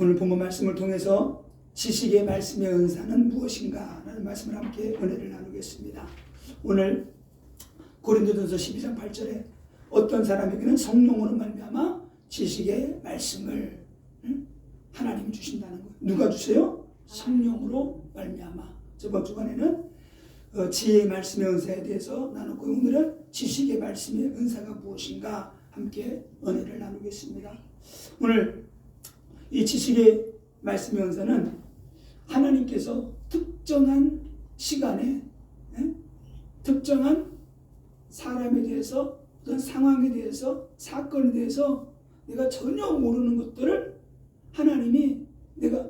오늘 본문 말씀을 통해서 지식의 말씀의 은사는 무엇인가 라는 말씀을 함께 은혜를 나누겠습니다. 오늘 고린도전서 12장 8절에 어떤 사람에게는 성령으로 말미암아 지식의 말씀을 하나님이 주신다는 거예요. 누가 주세요? 성령으로 말미암아. 저번 주간에는 지혜의 말씀의 은사에 대해서 나눴고, 오늘은 지식의 말씀의 은사가 무엇인가 함께 은혜를 나누겠습니다. 오늘 이 지식의 말씀의 은사는 하나님께서 특정한 시간에 특정한 사람에 대해서, 어떤 상황에 대해서, 사건에 대해서 내가 전혀 모르는 것들을 하나님이 내가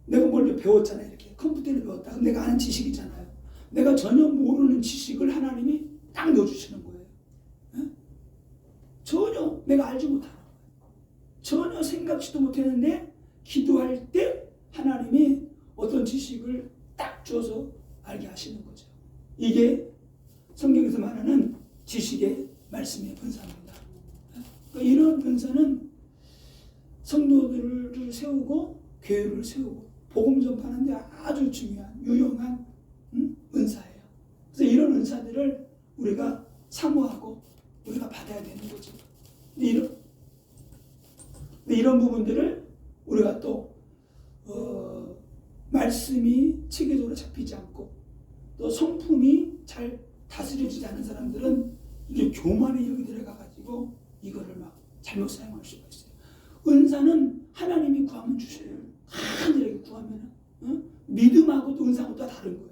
뭘 배웠잖아요. 이렇게 컴퓨터를 배웠다. 내가 아는 지식이잖아요. 내가 전혀 모르는 지식을 하나님이 딱 넣어주시는 거예요. 전혀 내가 알지 못하는 거예요. 전혀 생각지도 못했는데 기도할 때 하나님이 어떤 지식을 딱 줘서 알게 하시는 거죠. 이게 성경에서 말하는 지식의 말씀의 은사입니다. 그러니까 이런 은사는 성도들을 세우고 교회를 세우고 복음 전파하는 데 아주 중요한 유용한 은사예요. 그래서 이런 은사들을 우리가 사모하고 우리가 받아야 되는 거죠. 이런 부분들을 우리가 또 말씀이 체계적으로 잡히지 않고 또 성품이 잘 다스려지지 않은 사람들은 이제 교만의 영이 들어가가지고 이거를 막 잘못 사용할 수가 있어요. 은사는 하나님이 구하면 주셔요. 하늘에게 구하면 믿음하고도 은사하고 또 다른 거예요.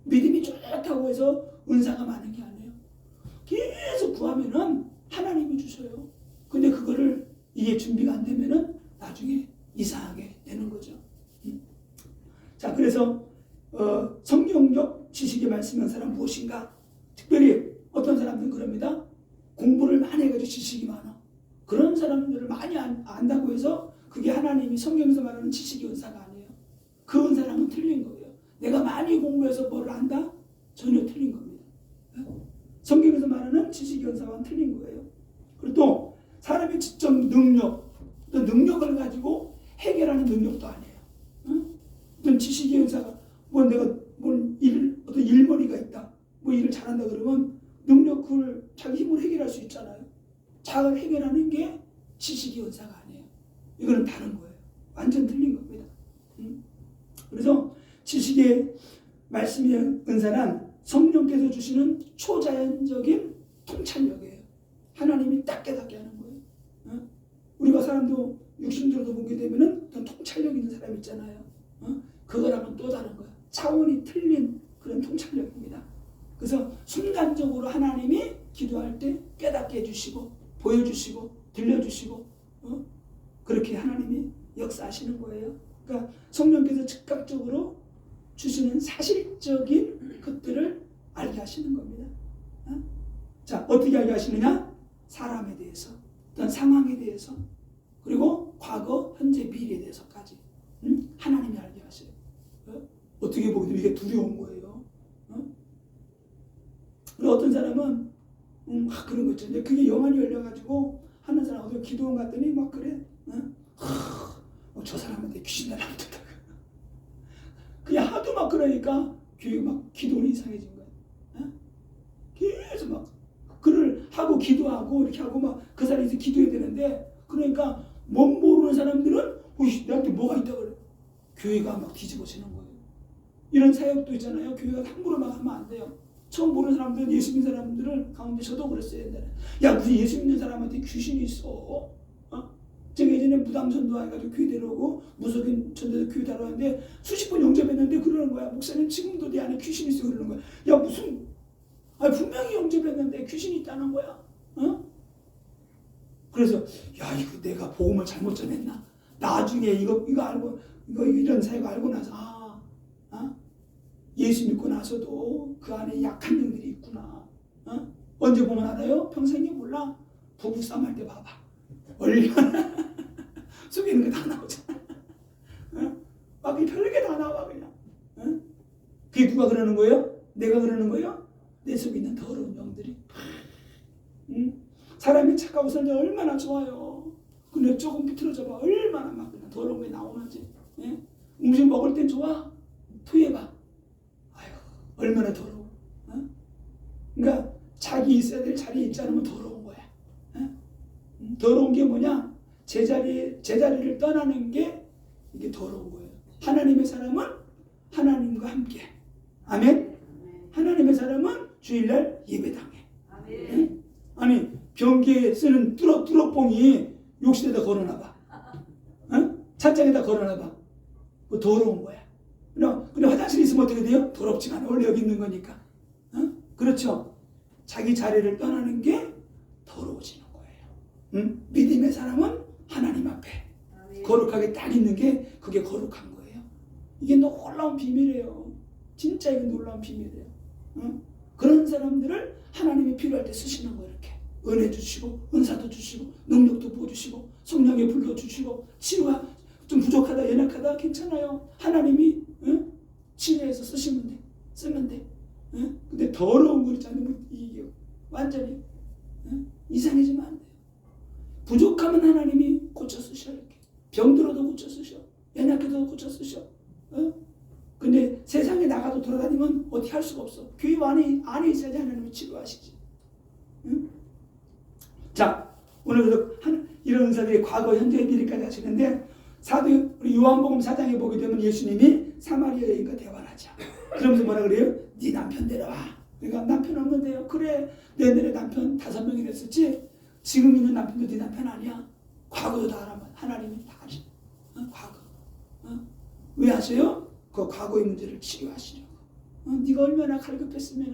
믿음이 좋다고 해서 은사가 많은 게 아니에요. 계속 구하면은 하나님이 주셔요. 근데 그거를 이게 준비가 안 되면은 나중에 이상하게 되는 거죠. 자, 그래서 성경적 지식의 말씀한 사람 무엇인가? 특별히 어떤 사람들은 그럽니다. 공부를 많이 해가지고 지식이 많아. 그런 사람들을 많이 안다고 해서 그게 하나님이 성경에서 말하는 지식의 은사가 아니에요. 그 은사랑은 틀린 거예요. 내가 많이 공부해서 뭘 안다? 전혀 틀린 겁니다. 성경에서 말하는 지식의 은사와는 틀린 거예요. 그리고 또 사람의 지적 능력, 또 능력을 가지고 해결하는 능력도 아니에요. 어떤 지식의 은사가 내가 어떤 일머리가 있다, 일을 잘한다 그러면 능력 그걸 자기 힘으로 해결할 수 있잖아요. 잘 해결하는 게 지식의 은사가 아니에요. 이거는 다른 거예요. 완전 틀린 겁니다. 그래서 지식의 말씀의 은사란 성령께서 주시는 초자연적인 통찰력이에요. 하나님이 딱 깨닫게 하는 거예요. 우리가 사람도 육신적으로 보게 되면은 어떤 통찰력 있는 사람 있잖아요. 그거랑은 또 다른 거예요. 차원이 틀린 그런 통찰력입니다. 그래서 순간적으로 하나님이 기도할 때 깨닫게 해주시고 보여주시고 들려주시고 그렇게 하나님이 역사하시는 거예요. 그러니까 성령께서 즉각적으로 주시는 사실적인 것들을 알게 하시는 겁니다. 자, 어떻게 알게 하시느냐? 사람에 대해서, 어떤 상황에 대해서, 그리고 과거, 현재, 미래에 대해서까지 하나님이 알게 하셔요. 어떻게 보기도 이게 두려운 거예요. 그리고 어떤 사람은 그런 거 있죠. 그게 영안이 열려가지고 하는 사람 어디 기도원 갔더니 막 그래. 저 사람한테 귀신 나한다. 그냥 하도 막 그러니까 교회가 막 기도원이 이상해진 거야. 계속 막 그를 하고 기도하고 이렇게 하고 막 그 사람이 기도해야 되는데, 그러니까 못 모르는 사람들은 내한테 뭐가 있다 그래. 교회가 막 뒤집어지는 거예요. 이런 사역도 있잖아요. 교회가 함부로 막 하면 안 돼요. 처음 보는 사람들은, 예수 믿는 사람들은 가운데 저도 그랬어요. 옛날에. 야, 무슨 예수 믿는 사람한테 귀신이 있어? 제가 예전에 무당 전도해가지고 교회 데려오고 무속인 전도해서 교회 데려왔는데 수십 번 영접했는데 그러는 거야. 목사님 지금도 내 안에 귀신이 있어. 그러는 거야. 야, 분명히 영접했는데 귀신이 있다는 거야. 그래서 야, 이거 내가 복음을 잘못 전했나? 나중에 이거 알고 이런 사역 알고 나서 예수 믿고 나서도 그 안에 약한 영들이 있구나. 언제 보면 알아요? 평생이 몰라. 부부싸움 할 때 봐봐. 얼마나 속에 있는 게 다 나오잖아. 막 별게 다 나와 그냥. 그게 누가 그러는 거예요? 내가 그러는 거예요? 내 속에 있는 더러운 영들이. 사람이 착하고 살면 얼마나 좋아요. 근데 눈에 조금 비틀어져 봐. 얼마나 막 그냥 더러운 게 나오는지. 예? 음식 먹을 땐 좋아. 토해봐. 아유, 얼마나 더러워. 어? 그러니까 자기 있어야 될 자리에 있지 않으면 더러운 거야. 예? 더러운 게 뭐냐? 제자리를 떠나는 게 이게 더러운 거예요. 하나님의 사람은 하나님과 함께. 아멘? 하나님의 사람은 주일날 예배당해. 예? 아니 변기에 쓰는 뚜러뽕이 욕실에다 걸어놔봐. 어? 찬장에다 걸어놔봐. 그거 더러운 거야. 근데 화장실에 있으면 어떻게 돼요? 더럽지가 않아. 원래 여기 있는 거니까. 어? 그렇죠? 자기 자리를 떠나는 게 더러워지는 거예요. 믿음의 사람은 하나님 앞에 거룩하게 딱 있는 게 그게 거룩한 거예요. 이게 놀라운 비밀이에요. 진짜 이게 놀라운 비밀이에요. 어? 그런 사람들을 하나님이 필요할 때 쓰시는 거예요. 이렇게 은혜 주시고 은사도 주시고 능력도 부어주시고 성령에 불러주시고 치유가 좀 부족하다 연약하다 괜찮아요. 하나님이 치유해서 쓰면 돼. 근데 더러운 거 있잖아요. 이게 완전히 이상해지면 안 돼요. 부족하면 하나님이 고쳐 쓰셔. 이렇게 병들어도 고쳐 쓰셔. 연약해도 고쳐 쓰셔. 근데 세상에 나가도 돌아다니면 어떻게 할 수가 없어. 교회 안에 있어야지 하나님이 치료하시지. 응? 자, 오늘 그래서 이런 은사들이 과거, 현재, 미래까지 하시는데 우리 요한복음 4장에 보게 되면 예수님이 사마리아 여인과 대화를 하죠. 그러면서 뭐라 그래요? 네 남편 데려와. 그러니까 남편 없는데요. 그래, 내 옛날에 남편 5명이나 했었지. 지금 있는 남편도 네 남편 아니야. 과거도 다 알아봐. 하나님이 다 아셔. 과거. 왜 하세요? 그 과거의 문제를 치료하시려고. 네가 얼마나 갈급했으면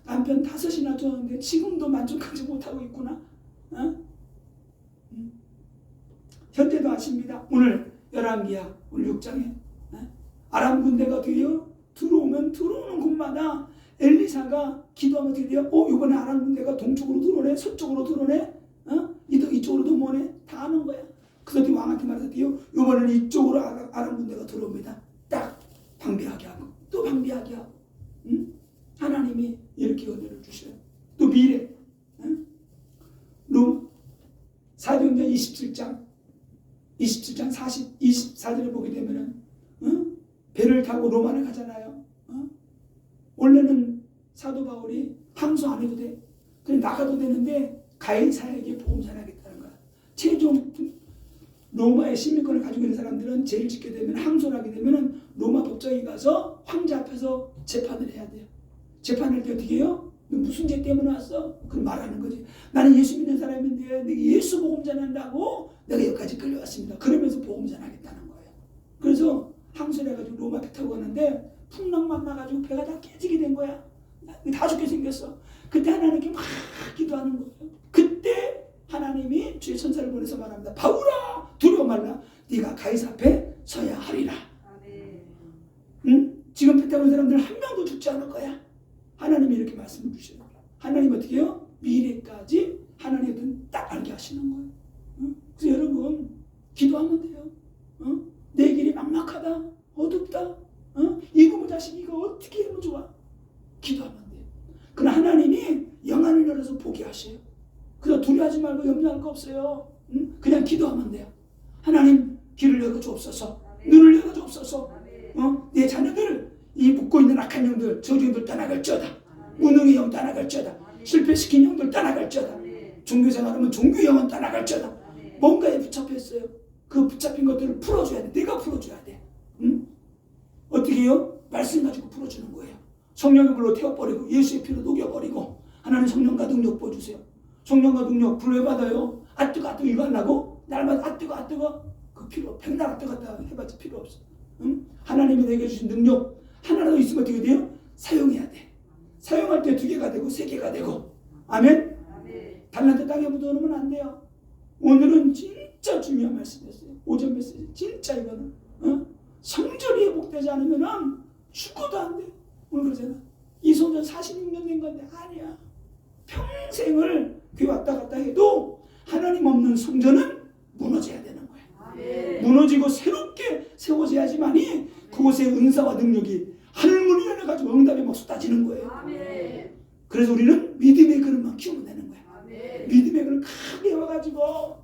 남편 5이나 줬는데 지금도 만족하지 못하고 있구나. 현재도 아십니다. 오늘 열왕기야 오늘 6장에 아람 군대가 돼요. 들어오는 곳마다 엘리사가 기도하면 어떻게 돼요? 이번에 아람 군대가 동쪽으로 들어오네, 서쪽으로 들어오네, 이쪽으로 넘어오네. 다 아는 거야. 그래서 왕한테 말했대요. 이번에는 이쪽으로 아람 군대가 들어옵니다. 딱 방비하게 하고 또 방비하게 하고. 하나님이 이렇게 은혜를 주셔요. 또 미래. 사도행전 27장 24절에 보게 되면은 배를 타고 로마를 가잖아요. 원래는 사도 바울이 항소 안 해도 돼. 그냥 나가도 되는데 가이사에게 복음 전하겠다는 거야. 최종 로마의 시민권을 가지고 있는 사람들은 죄를 짓게 되면 항소를 하게 되면은 로마 법정에 가서 황제 앞에서 재판을 해야 돼요. 재판할 때 어떻게 해요? 너 무슨 죄 때문에 왔어? 그럼 말하는 거지. 나는 예수 믿는 사람인데 내가 예수 복음 전한다고 내가 여기까지 끌려왔습니다. 그러면서 복음 전하겠다는 거예요. 그래서 항소를 해가지고 로마 배 타고 가는데 풍랑 만나가지고 배가 다 깨지게 된 거야. 다 죽게 생겼어. 그때 하나님께 막 기도하는 거예요. 그때 하나님이 주의 천사를 보내서 말합니다. 바울아 두려워 말라. 네가 가이사 앞에 서야 하리라. 응? 지금 배 타고 온 사람들 한 명도 죽지 않을 거야. 하나님이 이렇게 말씀을 주시는 거예요. 하나님 어떻게 해요? 미래까지 하나님은 딱 알게 하시는 거예요. 그래서 여러분 기도하면 돼요. 내 길이 막막하다, 어둡다, 이거 자식 이거 어떻게 하면 좋아? 기도하면 돼요. 그러나 하나님이 영안을 열어서 보게 하셔요. 그래서 두려워하지 말고 염려할 거 없어요. 그냥 기도하면 돼요. 하나님 길을 열어주옵소서. 눈을 열어주옵소서. 내 자녀들 이 묶고 있는 악한 영들 저주들 떠나갈지어다. 무능의 영 떠나갈지어다. 실패시킨 영들 떠나갈지어다. 종교생활하면 종교 영은 떠나갈지어다. 뭔가에 붙잡혀 있어요. 그 붙잡힌 것들을 풀어줘야 돼. 내가 풀어줘야 돼. 어떻게 해요? 말씀 가지고 풀어주는 거예요. 성령의 불로 태워버리고 예수의 피로 녹여버리고 하나님 성령과 능력 부어주세요. 성령과 능력 불 왜 받아요? 아 뜨거 이거 하려고? 날마다 아 뜨거 그 필요 백날 아 뜨거 해봤자 필요 없어. 하나님이 내게 주신 능력 하나라도 있으면 어떻게 돼요? 사용해야 돼. 사용할 때 2개가 되고 3개가 되고. 아멘? 달란트 땅에 묻어놓으면 안 돼요. 오늘은 진짜 중요한 말씀이었어요. 오전 메시지 진짜 이거는 성전이 회복되지 않으면 죽어도 안 돼. 오늘 그러잖아. 이 성전 46년 된 건데 아니야. 평생을 교회 왔다 갔다 해도 하나님 없는 성전은 무너져야 되는 거야. 아멘. 무너지고 새롭게 세워져야지만이 그곳의 은사와 능력이 하늘문이 열려가지고 응답이 막 쏟아지는 거예요. 아멘. 그래서 우리는 믿음의 그릇만 키우면 되는 거야. 아멘. 믿음의 그릇 크게 와가지고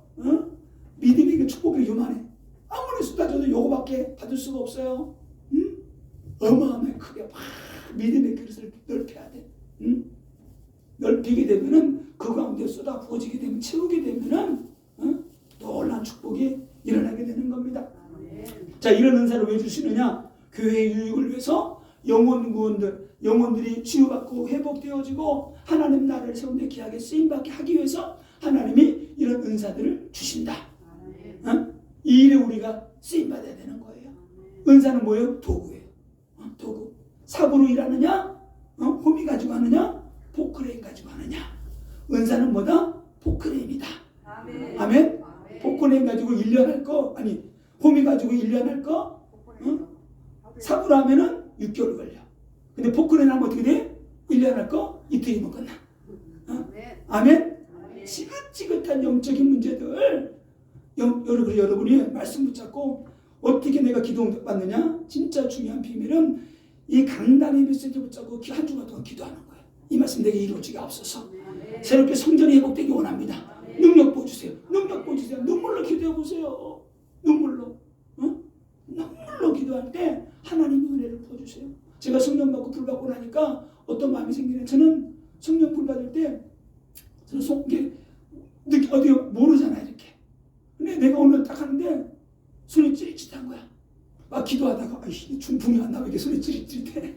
정도밖에 받을 수가 없어요. 응? 어마어마하게 크게 막 믿음의 그릇을 넓혀야 돼. 응? 넓히게 되면은 그 가운데 쏟아 부어지게 되면 채우게 되면은 놀라운 축복이 일어나게 되는 겁니다. 자, 이런 은사를 왜 주시느냐? 교회의 유익을 위해서 영혼들이 치유받고 회복되어지고 하나님 나라를 세우는데 귀하게 쓰임받게 하기 위해서 하나님이 이런 은사들을 주신다. 이 일에 우리가 쓰임받아야 되는 거예요. 은사는 뭐예요? 도구예요. 도구. 삽으로 일하느냐? 호미 가지고 하느냐? 포크레인 가지고 하느냐? 은사는 뭐다? 포크레인이다. 아멘? 포크레인 가지고 1년 할 거, 아니 호미 가지고 1년 할 거, 삽으로 하면은 6개월 걸려. 근데 포크레인 하면 어떻게 돼? 1년 할 거 이틀이면 끝나. 아멘? 지긋지긋한 영적인 문제들 여러분이 말씀 붙잡고 어떻게 내가 기도 받느냐? 진짜 중요한 비밀은 이 강단의 메시지 붙잡고 한 주간 동안 기도하는 거예요. 이 말씀 내게 이루어지게 앞서서 새롭게 성전이 회복되기 원합니다. 능력 보여주세요. 능력 보여주세요. 눈물로 기도해 보세요. 눈물로. 눈물로 기도할 때 하나님의 은혜를 부어주세요. 제가 성령 받고 불 받고 나니까 어떤 마음이 생기냐. 저는 성령 불 받을 때 저는 어디 모르잖아요. 이렇게. 근데 내가 오늘 딱 하는데 손이 찌릿찌릿한 거야. 막 기도하다가 아이씨 중풍이 왔나? 왜 이렇게 손이 찌릿찌릿해?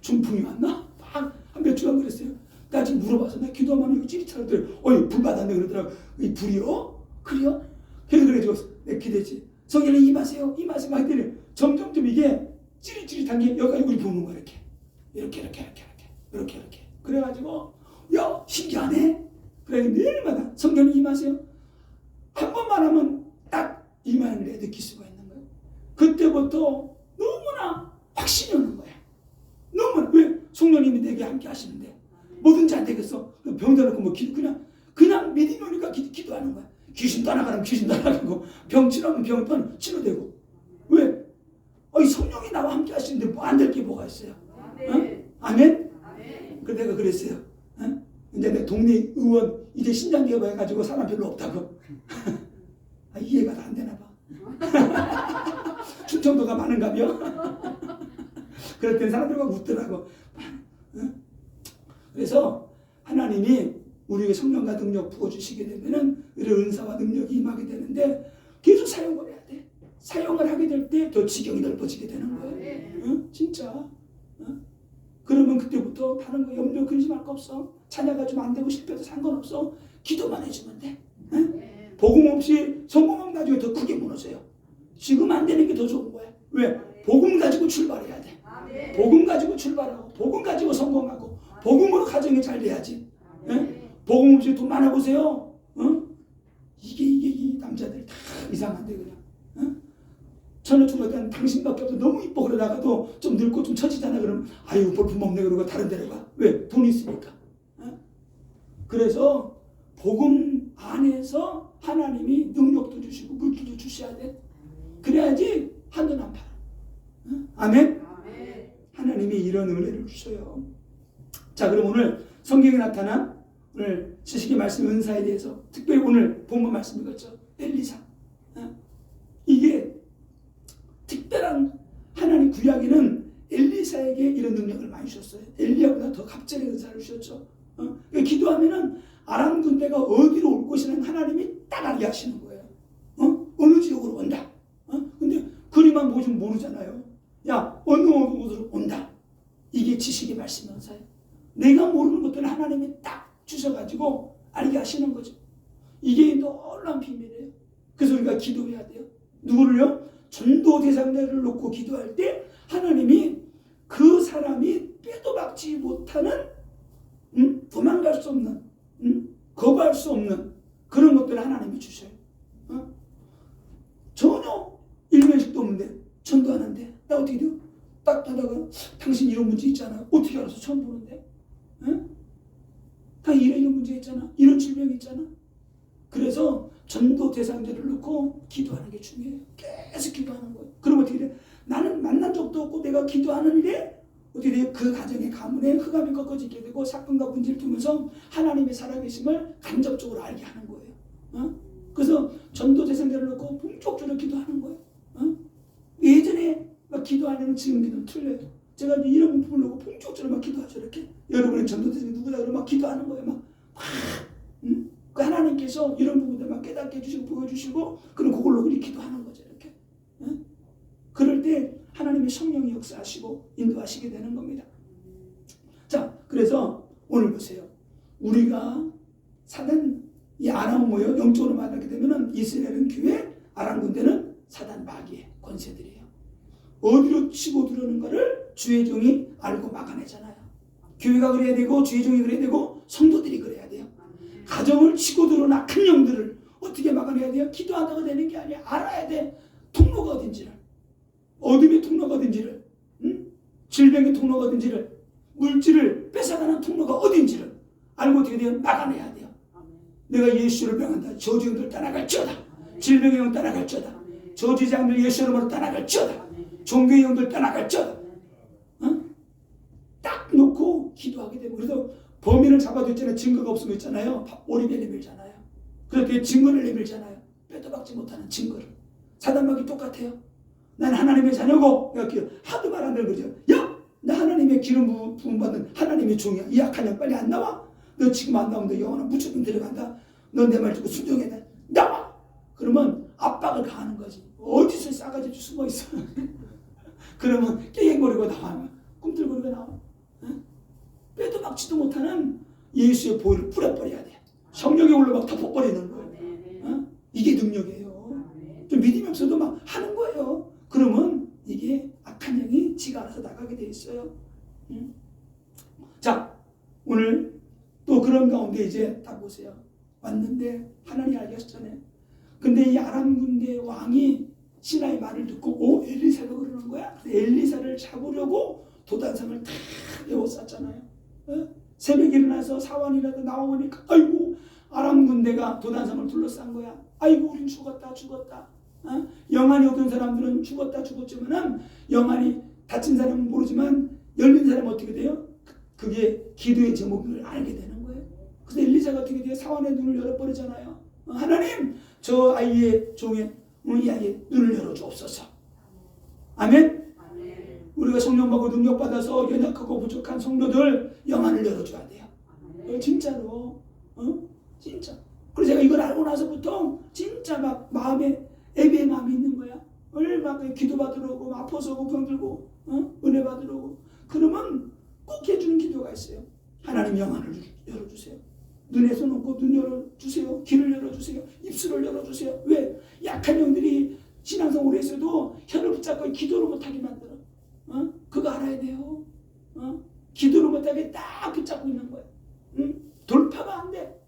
중풍이 왔나? 막 한 몇 주간 그랬어요. 나 지금 물어봐서 나 기도하면 이거 찌릿하더래. 불 받았네 그러더라고. 이 불이요? 그래요? 그래서 그래가지고 내가 기대지. 성령님 임하세요. 임하세요. 막 했더니 점점점 이게 찌릿찌릿한 게 여기까지 우리 보는 거야. 이렇게. 그래가지고 야 신기하네. 그래 내일마다 성령님 임하세요. 한 번만 하면 딱 임하는 걸 느낄 수가 있는 거예요. 그때부터 너무나 확신이 오는 거야. 너무나. 왜? 성령님이 내게 함께 하시는데 뭐든지 안 되겠어. 병들어놓고 뭐 그냥 믿음이 오니까 기도하는 거야. 귀신 떠나가면 귀신 떠나가고 병 치료하면 병 치료되고. 왜? 성령이 나와 함께 하시는데 뭐 안 될 게 뭐가 있어요? 아멘? 그래서 내가 그랬어요. 이제 내 동네 의원 이제 신장기업 해가지고 사람 별로 없다고. 이해가 다 안 되나 봐. 충청도가 많은가며? 그랬더니 사람들이 막 웃더라고. 그래서 하나님이 우리에게 성령과 능력 부어주시게 되면은 이런 은사와 능력이 임하게 되는데 계속 사용을 해야 돼. 사용을 하게 될 때 더 지경이 넓어지게 되는 거예요. 진짜. 그러면 그때부터 다른 거 염려 근심할 거 없어. 찬양가 좀 안 되고 실패도 상관없어. 기도만 해주면 돼. 복음 없이 성공하면 나중에 더 크게 무너져요. 지금 안 되는 게 더 좋은 거야. 왜? 복음 가지고 출발해야 돼. 복음 가지고 출발하고 복음 가지고 성공하고 복음으로 가정이 잘 돼야지. 복음 없이 돈 많아보세요. 이게 이 남자들 다 이상한데 그냥. 전화주가 당신밖에 없어. 너무 이뻐. 그러다가도 좀 늙고 좀 처지잖아. 그러면 아유 볼품 없네 그러고 다른 데로 가. 왜? 돈이 있으니까. 그래서 복음 안에서 하나님이 능력도 주시고 물질도 주셔야 돼. 그래야지 한돈 안 팔아. 아멘? 하나님이 이런 은혜를 주셔요. 자, 그럼 오늘 성경에 나타난 오늘 지식의 말씀 은사에 대해서 특별히 오늘 본문 말씀 읽었죠. 엘리사. 이게 특별한 하나님 구약에는 엘리사에게 이런 능력을 많이 주셨어요. 엘리야보다 더 갑절의 은사를 주셨죠. 기도하면은 아람 군대가 어디로 올 것이라는 하나님이 딱 알게 하시는 거예요. 어느 지역으로 온다. 근데 그리만 보시면 모르잖아요. 야, 어느 곳으로 온다. 이게 지식의 말씀 은사예요. 내가 모르는 것들을 하나님이 딱 주셔가지고 알게 하시는 거죠. 이게 놀라운 비밀이에요. 그래서 우리가 기도해야 돼요. 누구를요? 전도 대상자를 놓고 기도할 때 하나님이 그 사람이 빼도 박지 못하는 도망갈 수 없는 거부할 수 없는 그런 것들을 하나님이 주셔요. 전혀 일면식도 없는데 전도하는데 나 어떻게 돼요? 딱 하다가 당신 이런 문제 있잖아. 어떻게 알아서 처음 보는데? 다 이런 문제 있잖아. 이런 질병이 있잖아. 그래서 전도 대상자를 놓고 기도하는 게 중요해요. 계속 기도하는 거예요. 그럼 어떻게 돼? 나는 만난 적도 없고 내가 기도하는데 어떻게 돼요? 그 가정의 가문에 흑암이 꺾어지게 되고 사건과 문제를 통해서 하나님의 살아계심을 간접적으로 알게 하는 거예요. 그래서 전도 대상자를 놓고 본격적으로 기도하는 거예요. 왜 기도 안에는 지금 기도는 틀려요. 제가 이름 부르고 풍족처럼 막 기도하죠. 이렇게 여러분의 전도대장이 누구다 그러면 막 기도하는 거예요. 막 그 하나님께서 이런 부분들 막 깨닫게 해주시고 보여주시고 그럼 그걸로 그렇게 기도하는 거죠. 이렇게 그럴 때 하나님의 성령이 역사하시고 인도하시게 되는 겁니다. 자, 그래서 오늘 보세요. 우리가 사단 이 아람은 뭐예요? 영적으로 말하게 되면은 이스라엘은 교회, 아람 군대는 사단 마귀의 권세들이에요. 어디로 치고 들어오는가를 주의 종이 알고 막아내잖아요. 교회가 그래야 되고 주의 종이 그래야 되고 성도들이 그래야 돼요. 가정을 치고 들어오는 악한 영들을 어떻게 막아내야 돼요? 기도한다고 되는 게 아니야. 알아야 돼. 통로가 어딘지를, 어둠의 통로가 어딘지를, 질병의 통로가 어딘지를, 물질을 뺏어가는 통로가 어딘지를 알고 어떻게 돼요? 막아내야 돼요. 내가 예수를 명한다. 저주영들 떠나갈지어다. 질병의 영 떠나갈지어다. 저주장들 예수 이름으로 떠나갈지어다. 종교의 영들 떠나갈지어다. 딱 놓고 기도하게 되고, 그래서 범인을 잡아도 있잖아요. 증거가 없으면 있잖아요. 오리배 내밀잖아요. 그렇게 증거를 내밀잖아요. 빼도 박지 못하는 증거를. 사단막이 똑같아요. 난 하나님의 자녀고, 하도 말 안 들은 거죠. 야! 나 하나님의 기름 부음 받는 하나님의 종이야. 이 약한 영 빨리 안 나와? 너 지금 안 나오면 너 영원한 무조건 들어간다. 너 내 말 듣고 순종해야 돼. 나와! 그러면 압박을 가하는 거지. 어디서 싸가지 숨어 있어. 그러면 깨갱거리고 나와. 꿈틀거리고 나와. 빼도 박지도 못하는 예수의 보혈을 뿌려버려야 돼. 성령의 올로 막 덮어버리는 거예요. 이게 능력이에요. 좀 믿음이 없어도 막 하는 거예요. 그러면 이게 악한 영이 지가 알아서 나가게 돼 있어요. 자, 오늘 또 그런 가운데 이제 다 보세요. 왔는데 하나님 알게 하셨잖아요. 근데 이 아람 군대 왕이 신하의 말을 듣고 엘리사가 그러는 거야. 엘리사를 잡으려고 도단상을 다 에워쌌잖아요. 새벽에 일어나서 사환이라도 나오니까 아이고 아람 군대가 도단상을 둘러싼 거야. 아이고 우린 죽었다. 영안이 없던 사람들은 죽었지만은 영안이 다친 사람은 모르지만 열린 사람은 어떻게 돼요? 그게 기도의 제목을 알게 되는 거예요. 그래서 엘리사가 어떻게 돼요? 사환의 눈을 열어버리잖아요. 하나님 저 아이의 종의 이 아이의 눈을 열어주옵소서. 아멘. 우리가 성령 받고 능력 받아서 연약하고 부족한 성도들 영안을 열어줘야 돼요. 진짜로. 진짜. 그래서 제가 이걸 알고 나서부터 진짜 막 마음에 애비의 마음이 있는 거야. 얼마나 기도 받으러 오고 아파서 오고 병들고 은혜 받으러 오고 그러면 꼭 해주는 기도가 있어요. 하나님 영안을 열어주세요. 눈에 손 얹고 눈 열어주세요. 귀를 열어주세요. 입술을 열어주세요. 왜? 약한 영들이 신앙생활을 했어도 혀를 붙잡고 기도를 못하게 만들어. 그거 알아야 돼요. 기도를 못하게 딱 붙잡고 있는 거예요. 돌파가 안 돼.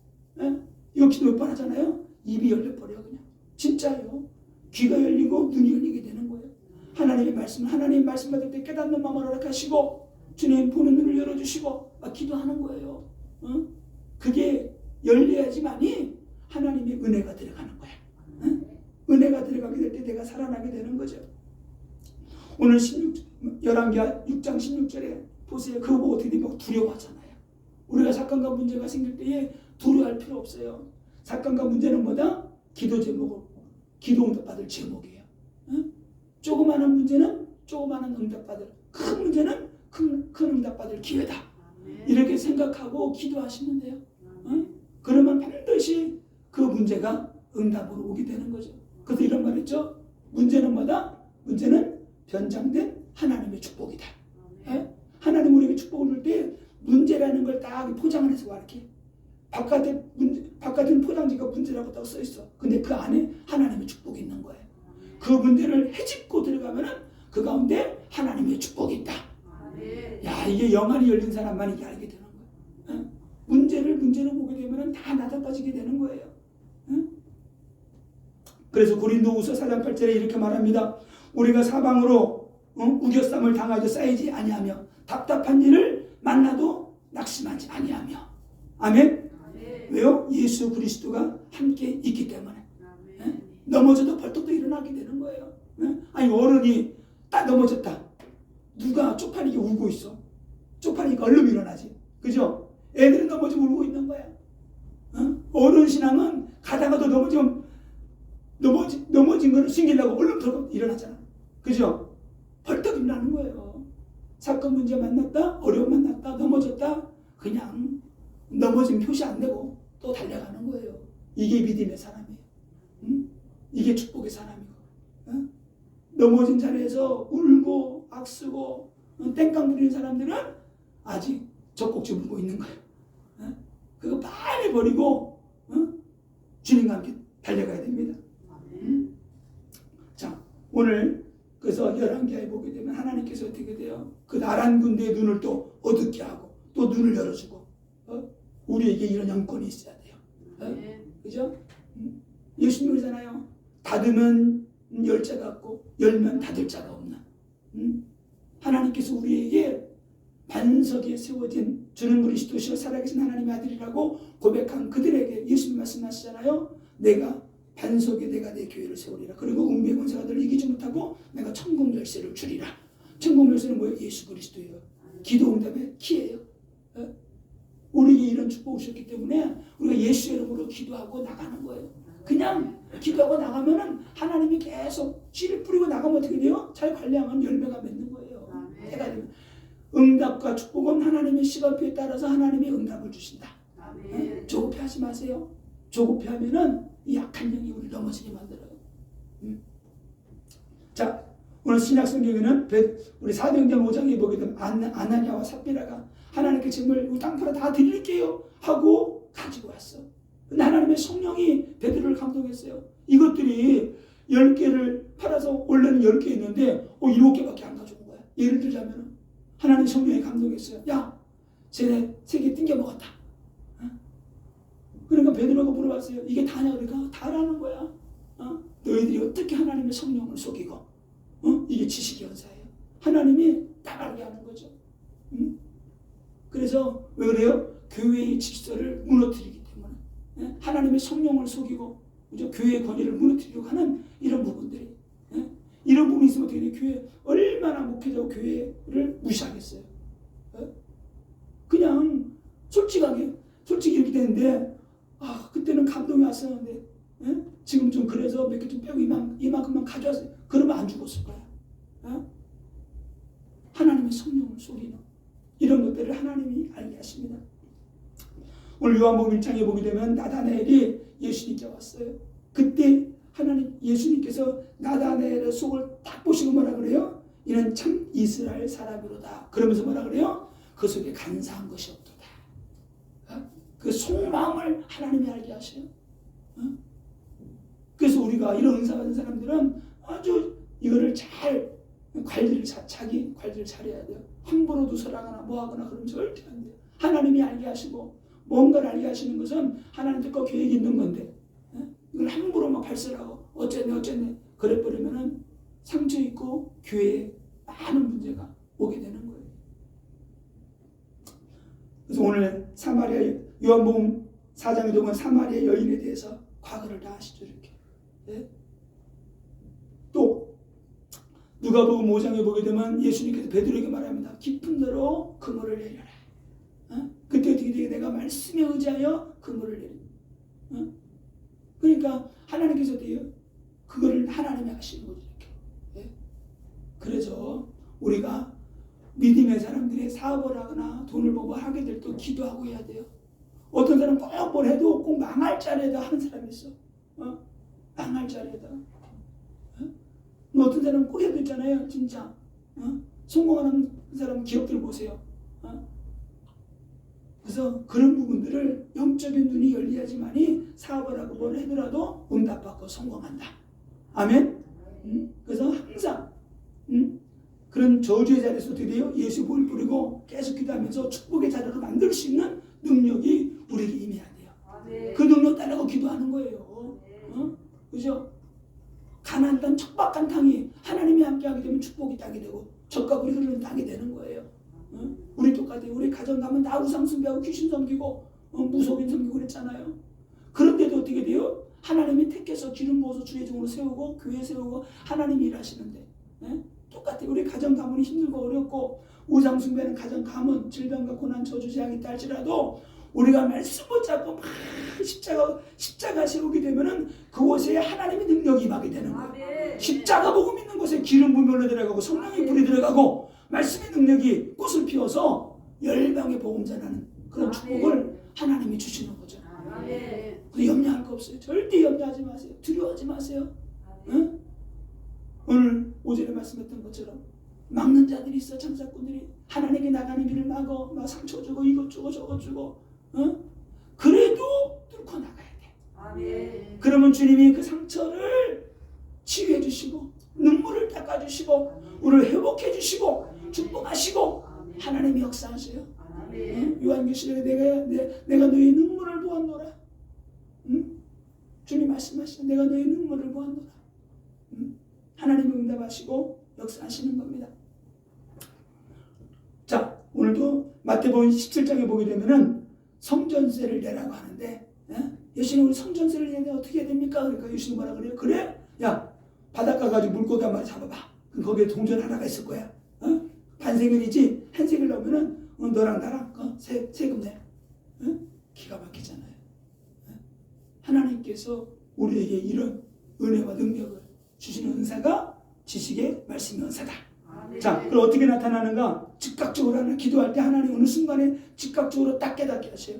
이거 기도 몇 번 하잖아요. 입이 열려버려 그냥. 진짜요. 귀가 열리고 눈이 열리게 되는 거예요. 하나님의 말씀 받을 때 깨닫는 마음을 허락하시고 주님 보는 눈을 열어주시고 막 기도하는 거예요. 그게 열려야지만이 하나님의 은혜가 들어가는 거야. 은혜가 들어가게 될 때 내가 살아나게 되는 거죠. 오늘 11기 6장 16절에 보세요. 그거 보고 어떻게 되면 두려워하잖아요. 우리가 사건과 문제가 생길 때에 두려워할 필요 없어요. 사건과 문제는 뭐다? 기도 제목으로 기도 응답받을 제목이에요. 조그마한 문제는 조그마한 응답받을, 큰 문제는 큰 응답받을 기회다. 이렇게 생각하고 기도하시면 돼요. 그러면 반드시 그 문제가 응답으로 오게 되는 거죠. 그래서 이런 말 했죠. 문제는 뭐다? 문제는 변장된 하나님의 축복이다. 하나님 우리에게 축복을 줄 때 문제라는 걸 딱 포장을 해서 와 이렇게 바깥은 포장지가 문제라고 딱 써 있어. 근데 그 안에 하나님의 축복이 있는 거예요. 그 문제를 헤집고 들어가면은 그 가운데 하나님의 축복이 있다. 야, 이게 영안이 열린 사람만 이게 알게 되는 거예요. 문제를 보게 되면은 다 나타빠지게 되는 거예요. 그래서 고린도후서 4장 8절에 이렇게 말합니다. 우리가 사방으로 우겨쌈을 당하여 쌓이지 아니하며 답답한 일을 만나도 낙심하지 아니하며. 아멘. 왜요? 예수 그리스도가 함께 있기 때문에. 넘어져도 벌떡 또 일어나게 되는 거예요. 아니 어른이 딱 넘어졌다. 누가 쪽팔리게 울고 있어. 쪽팔리니까 얼른 일어나지. 그죠? 애들은 넘어지면 울고 있는 거야. 어른 신앙은 가다가도 넘어진 거를 숨기려고 얼른 들어 일어나잖아. 그죠? 벌떡 생각이 나는 거예요. 사건 문제 만났다, 어려움 만났다, 넘어졌다, 그냥 넘어진 표시 안 되고 또 달려가는 거예요. 이게 믿음의 사람이에요. 응? 이게 축복의 사람이고. 응? 넘어진 자리에서 울고 악쓰고 땡깡 부리는 사람들은 아직 젖꼭지 물고 있는 거예요. 응? 그거 빨리 버리고 주님과 함께 달려가야 됩니다. 응? 자, 오늘 그래서 11개에 보게 되면 하나님께서 어떻게 돼요? 그 나란 군대의 눈을 또 어둡게 하고 또 눈을 열어주고 우리에게 이런 영권이 있어야 돼요. 그죠? 예수님 그러잖아요. 닫으면 열 자가 없고 열면 닫을 자가 없나. 하나님께서 우리에게 반석에 세워진 주는 그리스도시요 살아계신 하나님의 아들이라고 고백한 그들에게 예수님 말씀하시잖아요. 내가 반석에 내가 내 교회를 세우리라. 그리고 음부의 권세가들을 이기지 못하고 내가 천국 열쇠를 주리라. 천국 열쇠는 뭐예요? 예수 그리스도예요. 기도 응답의 키예요. 우리에게 이런 축복을 주셨기 때문에 우리가 예수 이름으로 기도하고 나가는 거예요. 그냥 기도하고 나가면은 하나님이 계속 씨를 뿌리고 나가면 어떻게 돼요? 잘 관리하면 열매가 맺는 거예요. 해가 되면 응답과 축복은 하나님의 시간표에 따라서 하나님이 응답을 주신다. 조급해하지 마세요. 조급해하면은 이 약한 영이 우리 넘어지게 만들어요. 자, 오늘 신약 성경에는 우리 사도행전 5장에 보게 되면 아나니아와 삽비라가 하나님께 짐을 우리 땅 팔아 다 드릴게요 하고 가지고 왔어. 근데 하나님의 성령이 베드로를 감동했어요. 이것들이 10개를 팔아서 원래는 10개 있는데 7개밖에 안 가져온 거야. 예를 들자면 하나님 성령이 감동했어요. 야, 쟤네 3개 띵겨 먹었다. 그러니까 베드로가 물어봤어요. 이게 다냐? 그러니까 다라는 거야. 너희들이 어떻게 하나님의 성령을 속이고 이게 지식의 연사예요. 하나님이 딱 알게 하는 거죠. 그래서 왜 그래요? 교회의 질서를 무너뜨리기 때문에 하나님의 성령을 속이고 그죠? 교회의 권위를 무너뜨리려고 하는 이런 부분들이 이런 부분이 있으면 어떻게 돼요? 교회 얼마나 목회자고 교회를 무시하겠어요. 그냥 솔직히 이렇게 되는데 그때는 감동이 왔었는데 지금 좀 그래서 몇 개 좀 빼고 이만큼만 가져왔어요. 그러면 안 죽었을 거야. 하나님의 성령을 속이는 이런 것들을 하나님이 알게 하십니다. 오늘 요한복음 1장에 보게 되면 나다나엘이 예수님께 왔어요. 그때 하나님 예수님께서 나다나엘의 속을 딱 보시고 뭐라 그래요? 이는 참 이스라엘 사람이로다. 그러면서 뭐라 그래요? 그 속에 간사한 것이 없도다. 그 속마음을 하나님이 알게 하셔요. 그래서 우리가 이런 은사 받은 사람들은 아주 이거를 잘 자기 관리를 잘해야 돼요. 함부로 누설하거나 뭐하거나 그러면 절대 안 돼요. 하나님이 알게 하시고 뭔가를 알게 하시는 것은 하나님 뜻과 계획이 있는 건데 이걸 함부로 막 발설하고 어쨌네 그래버리면은 상처 있고 교회에 많은 문제가 오게 되는 거예요. 그래서 오늘 사마리아 요한복음 4장에 보면 사마리아 여인에 대해서 과거를 다 아시죠 이렇게. 또 누가복음 5장에 보게 되면 예수님께서 베드로에게 말합니다. 깊은 데로 그물을 내려라. 그때 어떻게 되게 내가 말씀에 의지하여 그물을 내려. 그러니까 하나님께서 어때요? 그거를 하나님이 하시는 거죠 이렇게. 그래서 우리가 믿음의 사람들이 사업을 하거나 돈을 벌고 하게 될 때 기도하고 해야 돼요. 어떤 사람은 꼭 뭘 해도 꼭 망할 자리에다 하는 사람이 있어. 망할 자리에다. 어떤 사람은 꼭 해도 있잖아요. 진짜. 성공하는 사람 기업들 보세요. 그래서 그런 부분들을 영적인 눈이 열려야지만이 사업을 하고 뭘 해더라도 응답받고 성공한다. 아멘? 그래서 항상 그런 저주의 자리에서 어떻게 돼요? 예수 볼 뿌리고 계속 기도하면서 축복의 자리로 만들 수 있는 능력이 우리에게 임해야 돼요. 그 능력 따라고 기도하는 거예요. 그죠? 가나안 땅 척박한 땅이 하나님이 함께하게 되면 축복이 땅이 되고 젖과 꿀이 흐르는 땅이 되는 거예요. 우리 똑같아요. 우리 가정 가면 다 우상 숭배하고 귀신 섬기고 무속인 섬기고 그랬잖아요. 그런데도 어떻게 돼요? 하나님이 택해서 기름 부어서 주의 종으로 세우고 교회 세우고 하나님이 일하시는데 똑같아요. 우리 가정 가문이 힘들고 어렵고 우상 숭배는 가정 가문 질병과 고난 저주 재앙이 있다 할지라도 우리가 말씀 붙잡고 막 십자가 세우게 되면은 그곳에 하나님의 능력이 임하게 되는 거예요. 십자가 복음 있는 곳에 기름 부음이 들어가고 성령의 불이 들어가고 말씀의 능력이 꽃을 피워서 열방에 복음 전하는 그런 축복을 하나님이 주시는 거죠. 그래서 염려할 거 없어요. 절대 염려하지 마세요. 두려워하지 마세요. 응? 오늘 오전에 말씀했던 것처럼 막는 자들이 있어. 장사꾼들이 하나님께 나가는 길을 막어 막 상처 주고 이것 주고 저것 주고 그래도 뚫고 나가야 돼. 그러면 주님이 그 상처를 치유해 주시고 눈물을 닦아 주시고 우리를 회복해 주시고 축복하시고 하나님이 역사하세요. 요한계시록에 내가 너의 눈물을 보았노라. 주님 말씀하시죠. 내가 너의 눈물을 보았노라. 하나님이 응답하시고 역사하시는 겁니다. 자, 오늘도 마태복음 17장에 보게 되면은 성전세를 내라고 하는데, 예수님 우리 성전세를 내는데 어떻게 해야 됩니까? 그러니까 예수님 뭐라 그래요? 그래? 야, 바닷가 가지고 물고기 한 마리 잡아봐. 그럼 거기에 동전 하나가 있을 거야. 반세겔이지 한 세겔 넣으면은 너랑 나랑 세금 내. 기가 막히잖아요. 하나님께서 우리에게 이런 은혜와 능력을 주시는 은사가 지식의 말씀의 은사다. 자, 그럼 어떻게 나타나는가? 즉각적으로 하나 기도할 때 하나님 어느 순간에 즉각적으로 딱 깨닫게 하세요.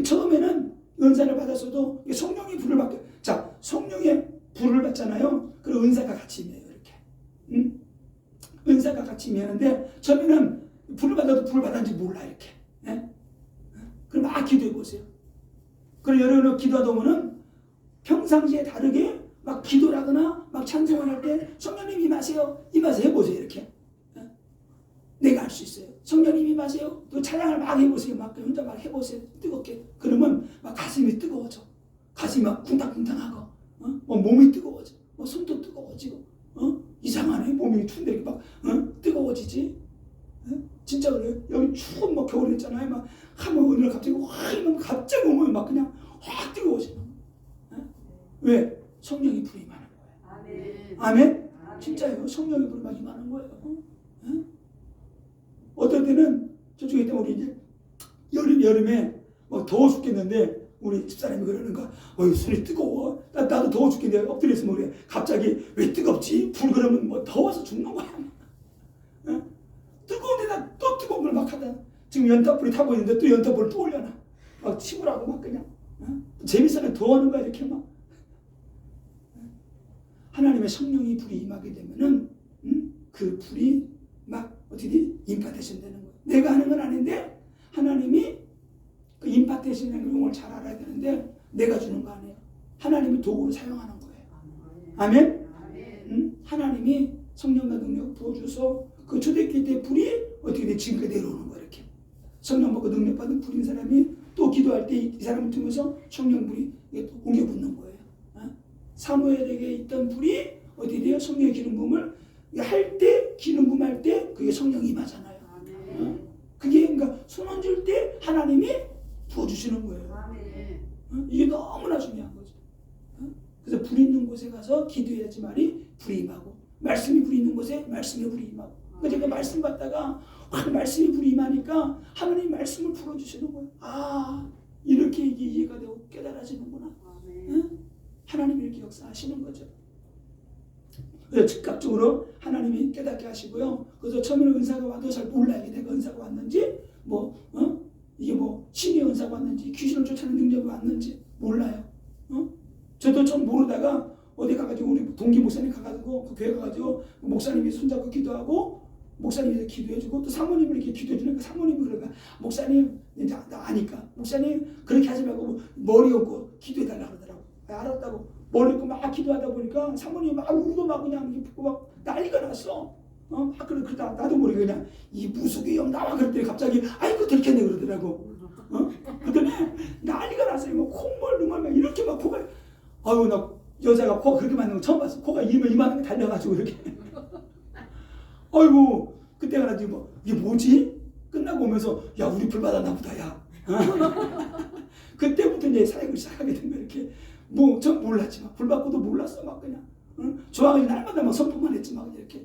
처음에는 은사를 받았어도 성령의 불을 받게. 자, 성령의 불을 받잖아요. 그럼 은사가 같이 임해요. 이렇게. 은사가 같이 임하는데 처음에는 불을 받아도 불을 받았는지 몰라 이렇게. 그럼 막 기도해 보세요. 그럼 여러분 기도하다 보면은 평상시에 다르게 막 기도를 하거나 막 찬송을 할 때 성령님 임하세요. 임하세요 해보세요. 이렇게. 내가 할 수 있어요. 성령님 임하세요. 또 찬양을 막 해보세요. 막 혼자 막 해보세요. 뜨겁게. 그러면 막 가슴이 뜨거워져. 가슴이 막 쿵탕쿵탕하고 몸이 뜨거워져. 손도 뜨거워지고 이상하네. 몸이 툰데 막 뜨거워지지. 진짜 그래요. 여기 추운 막 겨울 있잖아요. 막 하면 오늘 갑자기 확 갑자기 오면 막 그냥 확 뜨거워지는. 왜? 성령이 불이 임하는 거예요. 아멘? 진짜요. 성령이 불이 막 임하는 거예요. 어떤 때는 저쪽에 있다 우리 이제 여름에 막 더워 죽겠는데 우리 집사람이 그러는 거야. 손이 뜨거워. 나도 더워 죽겠는데 엎드려 있으면 그래. 갑자기 왜 뜨겁지? 불 그러면 뭐 더워서 죽는 거야. 뜨거운데 나 또 뜨거운 걸 막 하다. 지금 연탄불이 타고 있는데 또 연탄불을 또 올려놔. 막 치우라고 막 그냥. 재밌어는 더 하는 거야 이렇게 막. 하나님의 성령이 불이 임하게 되면은 그 불이 막 어떻게 임파테이션 되는 거예요. 내가 하는 건 아닌데 하나님이 그 임파테이션이라는 용어를 잘 알아야 되는데 내가 주는 거 아니에요. 하나님이 도구로 사용하는 거예요. 아멘? 하나님이 성령과 능력 부어줘서 그 초대교회 때 불이 어떻게 돼? 지금까지 내려오는 거예요. 이렇게. 성령 받고 능력 받은 불인 사람이 또 기도할 때 이 사람을 통해서 성령 불이 옮겨 붙는 거예요. 사무엘에게 있던 불이 어디 돼요? 성령의 기름 부음을 할 때 기름 부음 할 때 그게 성령이 임하잖아요. 그게 그러니까 손 얹을 때 하나님이 부어주시는 거예요. 이게 너무나 중요한 거죠. 그래서 불 있는 곳에 가서 기도해야지 말이 불이 임하고 말씀이 불이 있는 곳에 말씀이 불이 임하고 그러니까 제가 말씀 받다가 확 말씀이 불이 임하니까 하나님 말씀을 불어주시는 거예요. 아 이렇게 이게 이해가 되고 깨달아지는구나. 하나님이 이렇게 역사하시는 거죠. 그래서 즉각적으로 하나님이 깨닫게 하시고요. 그래서 처음에는 은사가 와도 잘 몰라요. 내가 은사가 왔는지 이게 신의 은사가 왔는지 귀신을 쫓아내는 능력이 왔는지 몰라요. 저도 좀 모르다가 어디 가가지고 우리 동기 목사님 가가지고 그 교회 가가지고 목사님이 손잡고 기도하고 목사님이 기도해주고 또 사모님을 이렇게 기도해주니까 사모님이 그러니까 목사님 이제 나 아니까 목사님 그렇게 하지 말고 머리 얹고 기도해달라고 그러더라고. 알았다고 머리 얹고 막 기도하다 보니까 사모님이 막 울고 막 그냥 이렇게 막 난리가 났어. 막 그러다 나도 모르게 그냥 이 무속의 영 나와 그랬더니 갑자기 아이고 들켰네 그러더라고. 그랬더니 난리가 났어요. 뭐 콧물 눈물 막 이렇게 막 코가 아유 나 여자가 코가 그렇게 많은 거 처음 봤어. 코가 이만하게 달려가지고 이렇게. 아이고 그때가 나 지금 이게 뭐지? 끝나고 오면서 야 우리 불 받았나 보다 야. 그때부터 이제 사역을 시작하게 된 거야 이렇게. 전 몰랐지 막 불 받고도 몰랐어 막 그냥. 좋아하는 날마다 막 선포만 했지 막 이렇게.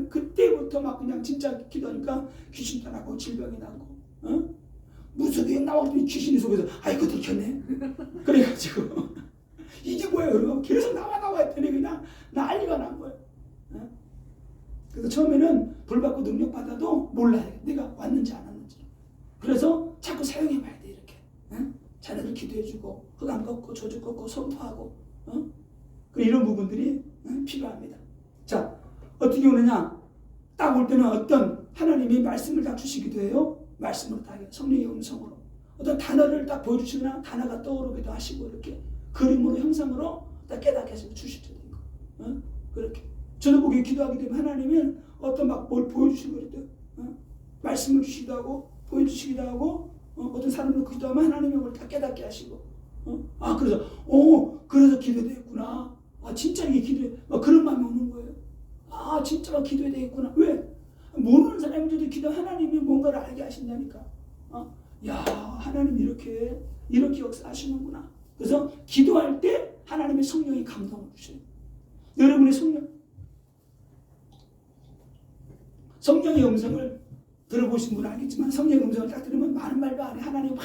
그때부터 막 그냥 진짜 기도하니까 귀신 떠나고 질병이 나고 무속이 나오더니 귀신이 속에서 아이고 들켰네. 그래가지고 이게 뭐야 여러분 계속 나와 했더니 그냥 난리가 난 거예요. 그래서 처음에는 불 받고 능력 받아도 몰라요. 내가 왔는지 안 왔는지. 그래서 자꾸 사용해봐야 돼 이렇게. 자녀들 기도해주고 흑암 꺾고 저주 꺾고 선포하고 이런 부분들이 필요합니다. 자, 어떻게 오느냐? 딱 올 때는 어떤 하나님이 말씀을 딱 주시기도 해요. 말씀으로 딱 해요. 성령의 음성으로. 어떤 단어를 딱 보여주시거나 단어가 떠오르기도 하시고 이렇게 그림으로 형상으로 딱 깨닫게 하시고 주실 때도 있고 그렇게 저도 보기에 기도하게 되면 하나님은 어떤 막 뭘 보여주시고 그래도 말씀을 주시기도 하고 보여주시기도 하고 어떤 사람을 기도하면 하나님의 걸 다 깨닫게 하시고 그래서 기도해야 되겠구나. 진짜 이게 기도해. 그런 마음이 오는 거예요. 진짜 막 기도해야 되겠구나. 왜? 모르는 사람들도 기도 하나님이 뭔가를 알게 하신다니까. 하나님 이렇게 역사하시는구나. 그래서 기도할 때 하나님의 성령이 감동을 주셔요. 여러분의 성령의 음성을 들어보신 분은 알겠지만 성령의 음성을 딱 들으면 많은 말도 안 해. 하나님 막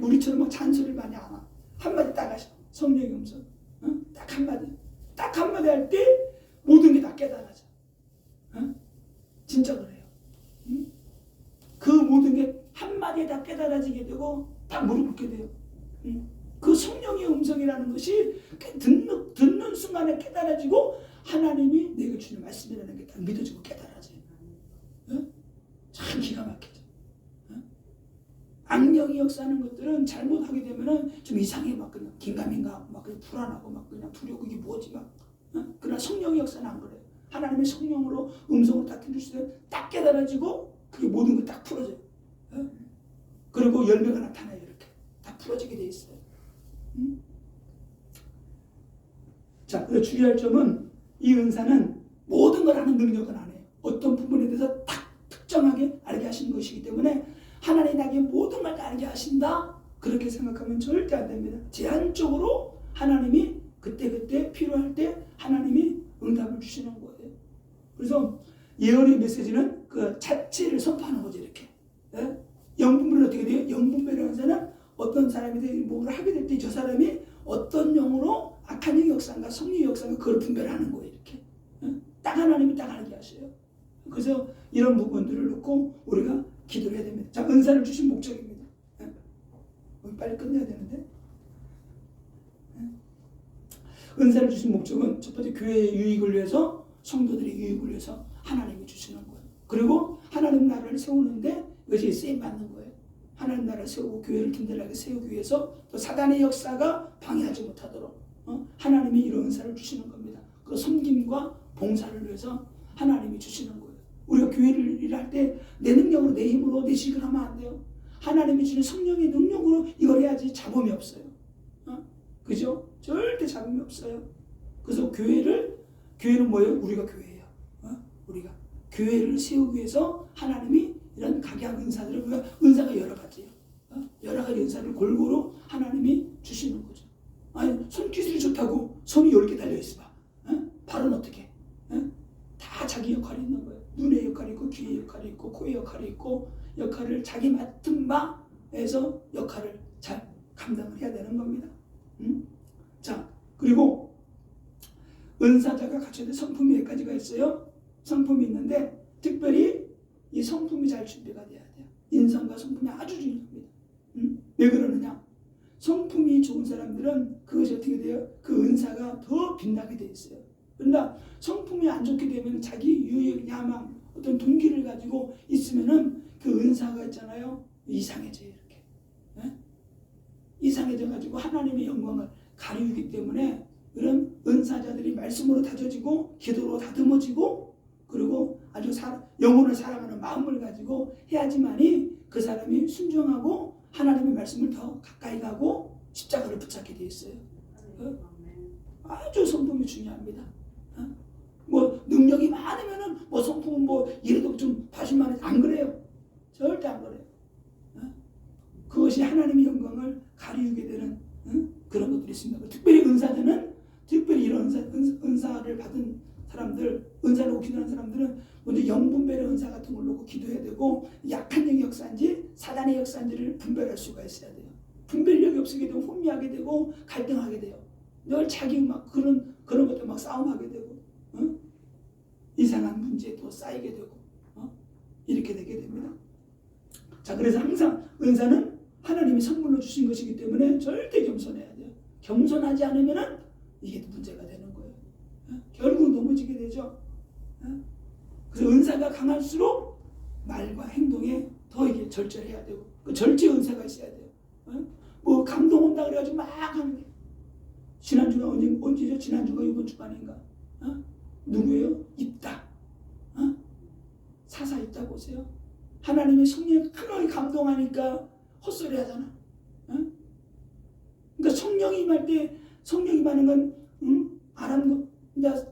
우리처럼 막 잔소리를 많이 안 하. 한마디 딱 하셔. 성령의 음성. 딱 한마디. 딱 한마디 할 때 모든 게 다 깨달아져. 진짜 그래요. 그 모든 게 한마디에 다 깨달아지게 되고 딱 무릎 꿇게 돼요. 그 성령의 음성이라는 것이 듣는 순간에 깨달아지고 하나님이 내가 주는 말씀이라는 게 딱 믿어지고 깨달아져요. 참 기가 막히죠. 악령이 역사하는 것들은 잘못하게 되면은 좀 이상해. 막 그냥 긴가민가 막 그냥 불안하고 막 그냥 두려워. 그게 뭐지 막. 그러나 성령의 역사는 안 그래요. 하나님의 성령으로 음성을 딱 들으시면 딱 깨달아지고 그게 모든 거 딱 풀어져요. 그리고 열매가 나타나요. 이렇게 다 풀어지게 돼 있어요. 자, 그래서 주의할 점은 이 은사는 모든 걸 아는 능력은 아니에요. 어떤 부분에 대해서 딱 특정하게 알게 하시는 것이기 때문에 하나님이 나에게 모든 걸 다 알게 하신다. 그렇게 생각하면 절대 안 됩니다. 제한적으로 하나님이 그때 필요할 때 하나님이 응답을 주시는 거예요. 그래서 예언의 메시지는 그 자체를 선포하는 거죠. 이렇게. 영분별은 어떻게 돼요? 영분별이라는 자는 어떤 사람이 뭔가 하게 될 때 저 사람이 어떤 영으로 악한 영의 역사인가 성령의 역사인가 그걸 분별하는 거예요. 이렇게. 딱 하나님이 딱 알게 하셔요. 그래서 이런 부분들을 놓고 우리가 기도를 해야 됩니다. 자, 은사를 주신 목적입니다. 빨리 끝내야 되는데. 은사를 주신 목적은 첫 번째 교회의 유익을 위해서 성도들의 유익을 위해서 하나님이 주시는 거예요. 그리고 하나님 나라를 세우는데 이것이 쓰임받는 거예요. 하나님 나라를 세우고 교회를 든든하게 세우기 위해서 또 사단의 역사가 방해하지 못하도록 하나님이 이런 은사를 주시는 겁니다. 그 섬김과 봉사를 위해서 하나님이 주시는 거예요. 우리가 교회를 일할 때 내 능력으로 내 힘으로 내 식을 하면 안 돼요. 하나님이 주는 성령의 능력으로 이걸 해야지 잡음이 없어요. 그죠? 절대 잡음이 없어요. 그래서 교회는 뭐예요? 우리가 교회예요. 우리가 교회를 세우기 위해서 하나님이 이런 각양 은사들을 우리가 은사가 여러 가지예요. 여러 가지 은사를 골고루 하나님이 주시는 거죠. 아니 손기술이 좋다고 손이 10개 달려있어 봐. 발은 어떻게? 다 자기 역할이 있는 거예요. 눈의 역할이 있고 귀의 역할이 있고 코의 역할이 있고 역할을 자기 맡은 바에서 역할을 잘 감당을 해야 되는 겁니다. 자, 그리고 은사자가 갖춰야 될 성품이 몇 가지가 있어요. 성품이 있는데 특별히 이 성품이 잘 준비가 돼야 돼요. 인성과 성품이 아주 중요합니다. 왜 그러느냐? 성품이 좋은 사람들은 그것이 어떻게 돼요? 그 은사가 더 빛나게 돼 있어요. 그러나 성품이 안 좋게 되면 자기 유익, 야망, 어떤 동기를 가지고 있으면은 그 은사가 있잖아요. 이상해져요. 이렇게. 이상해져가지고 하나님의 영광을 가리우기 때문에 그런 은사자들이 말씀으로 다져지고 기도로 다듬어지고 그리고 아주 영혼을 사랑하는 마음을 가지고 해야지만이 그 사람이 순종하고 하나님의 말씀을 더 가까이 가고 십자가를 붙잡게 돼 있어요. 아주 성품이 중요합니다. 뭐 능력이 많으면은 뭐 성품은 뭐 이래도 좀 봐줄만해. 안 그래요. 절대 안 그래요. 그것이 하나님의 영광을 가리우게 되는 그런 것들이 있습니다. 특별히 은사자는 특별히 이런 은사를 받은 사람들, 은사를 놓고 기도하는 사람들은 먼저 영분별의 은사 같은 걸 놓고 기도해야 되고 약한 영의 역사인지 사단의 역사인지를 분별할 수가 있어야 돼요. 분별력이 없게 되면 혼미하게 되고 갈등하게 돼요. 늘 자기 막 그런 것도 막 싸움하게 되고 이상한 다양한 문제에 또 쌓이게 되고 이렇게 되게 됩니다. 자, 그래서 항상 은사는 하나님이 선물로 주신 것이기 때문에 절대 겸손해야 돼요. 겸손하지 않으면 이게 문제가 되는 거예요. 결국 넘어지게 되죠. 그래서 은사가 강할수록 말과 행동에 더 이게 절제해야 되고, 그 절제 은사가 있어야 돼요. 뭐 감동 온다 그래가지고 막 하는 게. 지난주가 언제죠? 지난주가 이번 주가 아닌가? 누구예요? 있다. 사사 있다 보세요. 하나님의 성령이 크게 감동하니까 헛소리 하잖아. 그러니까 성령이 임할 때, 성령이 임하는 건 아람과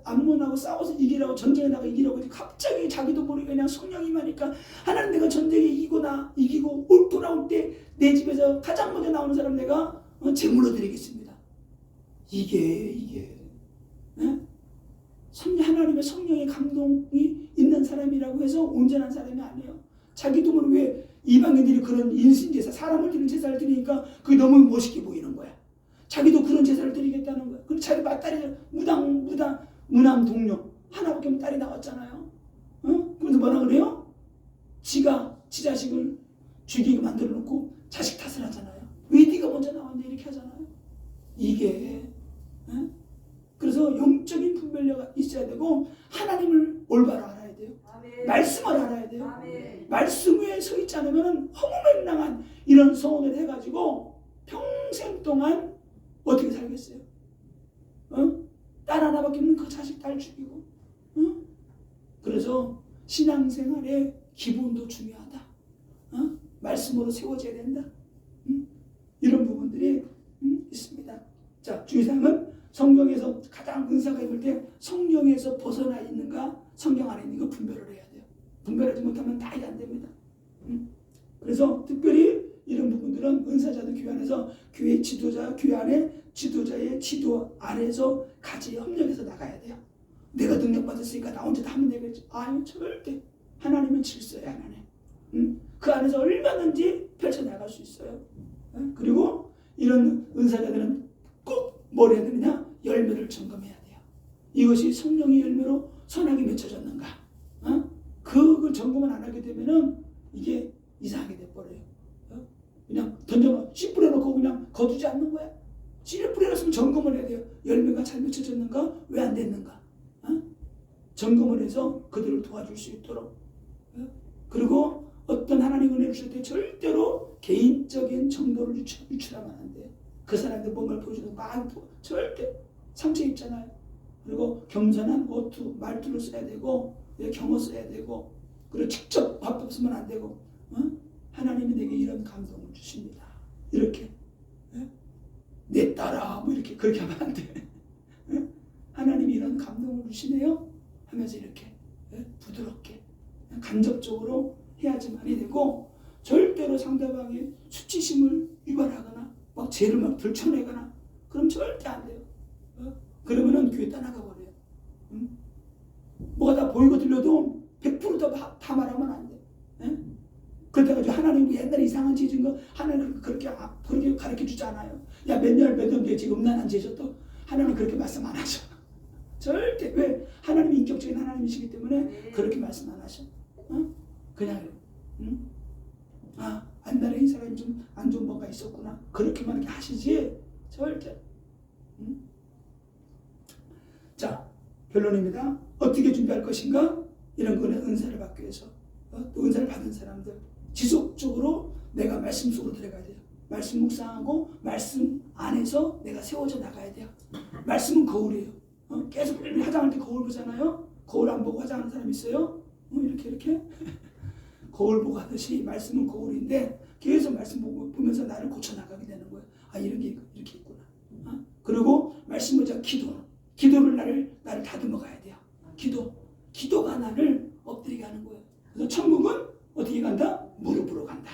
암몬하고 싸워서 이기라고, 전쟁에 나가 이기라고 하지, 갑자기 자기도 모르게 그냥 성령이 임하니까 하나님, 내가 전쟁에 이기고 올 돌아올 때 내 집에서 가장 먼저 나오는 사람 내가 제물로 드리겠습니다. 이게 하나님의 성령의 감동이 있는 사람이라고 해서 온전한 사람이 아니에요. 자기도 모르게 왜 이방인들이 그런 인신제사, 사람을 드리는 제사를 드리니까 그게 너무 멋있게 보이는 거야. 자기도 그런 제사를 드리겠다는 거야. 그리고 자기 맏딸이 무남 동료 하나밖에 없는 딸이 나왔잖아요. 그래서 뭐라 그래요? 지 자식을 죽이게 만들어 놓고 자식 탓을 하잖아요. 왜 네가 먼저 나왔냐 이렇게 하잖아요. 이게 그래서 영적인 분별력이 있어야 되고, 하나님을 올바로 알아야 돼요. 아멘. 말씀을 알아야 돼요. 아멘. 말씀 위에 서 있지 않으면 허무맹랑한 이런 소원을 해가지고 평생 동안 어떻게 살겠어요? 딸 하나밖에 없는 그 자식 딸 죽이고. 그래서 신앙생활의 기본도 중요하다. 말씀으로 세워져야 된다. 이런 부분들이 있습니다. 자, 주의사항은 성경에서 가장 은사가 입을 때 성경에서 벗어나 있는가, 성경 안에 있는 거 분별을 해야 돼요. 분별하지 못하면 다 안 됩니다. 그래서 특별히 이런 부분들은 은사자들 교회 안에서 교회 지도자, 교회 안에 지도자의 지도 아래에서 같이 협력해서 나가야 돼요. 내가 능력받았으니까 나 혼자 다 하면 되겠지. 아유, 절대. 하나님은 질서에 안 하네. 그 안에서 얼마든지 펼쳐나갈 수 있어요. 그리고 이런 은사자들은 꼭 뭘 해야 되느냐? 열매를 점검해야 돼요. 이것이 성령의 열매로 선하게 맺혀졌는가? 그걸 점검을 안 하게 되면은 이게 이상하게 돼버려요. 그냥 던져놓고 씨 뿌려놓고 그냥 거두지 않는 거야. 씨를 뿌려놨으면 점검을 해야 돼요. 열매가 잘 맺혀졌는가? 왜 안 됐는가? 점검을 해서 그들을 도와줄 수 있도록. 그리고 어떤 하나님 은혜를 주실 때 절대로 개인적인 정보를 유출하면 안 돼요. 그 사람한테 뭔가를 보여주는 막 절대 상처 입잖아요. 그리고 겸손한 어투, 말투를 써야 되고, 경어 써야 되고, 그리고 직접 화법 쓰면 안 되고, 하나님이 내게 이런 감동을 주십니다. 이렇게 내 딸아 뭐 이렇게 그렇게 하면 안 돼. 하나님이 이런 감동을 주시네요 하면서 이렇게 부드럽게 간접적으로 해야지만이 되고, 절대로 상대방의 수치심을 유발하거나 막 죄를 막 들춰내거나 그럼 절대 안 돼요. 그러면은 교회 떠나가 버려요. 뭐가 다 보이고 들려도 100% 다 말하면 안 돼. 그렇다고 하나님 옛날에 이상한 죄 진 거 하나님 그렇게 가르쳐 주지 않아요. 야, 몇 년 뒤에 지금 음란한 죄졌도 하나님 그렇게 말씀 안 하셔. 절대. 왜? 하나님이 인격적인 하나님이시기 때문에 그렇게 말씀 안 하셔. 그냥 옛날에 이 사람이 좀 안 좋은 뭔가 있었구나 그렇게만 이렇게 하시지 절대. 자, 결론입니다. 어떻게 준비할 것인가? 이런 거는 은사를 받기 위해서 또 은사를 받은 사람들 지속적으로 내가 말씀 속으로 들어가야 돼요. 말씀 묵상하고 말씀 안에서 내가 세워져 나가야 돼요. 말씀은 거울이에요. 계속 화장할 때 거울 보잖아요. 거울 안 보고 화장하는 사람 있어요? 이렇게 거울 보고 하듯이 말씀은 거울인데 계속 말씀 보면서 나를 고쳐나가게 되는 거예요. 이런 게 이렇게 있구나. 그리고 말씀 보자 기도를 나를 다듬어 가야 돼요. 기도가 나를 엎드리게 하는 거예요. 그래서 천국은 어떻게 간다? 무릎으로 간다.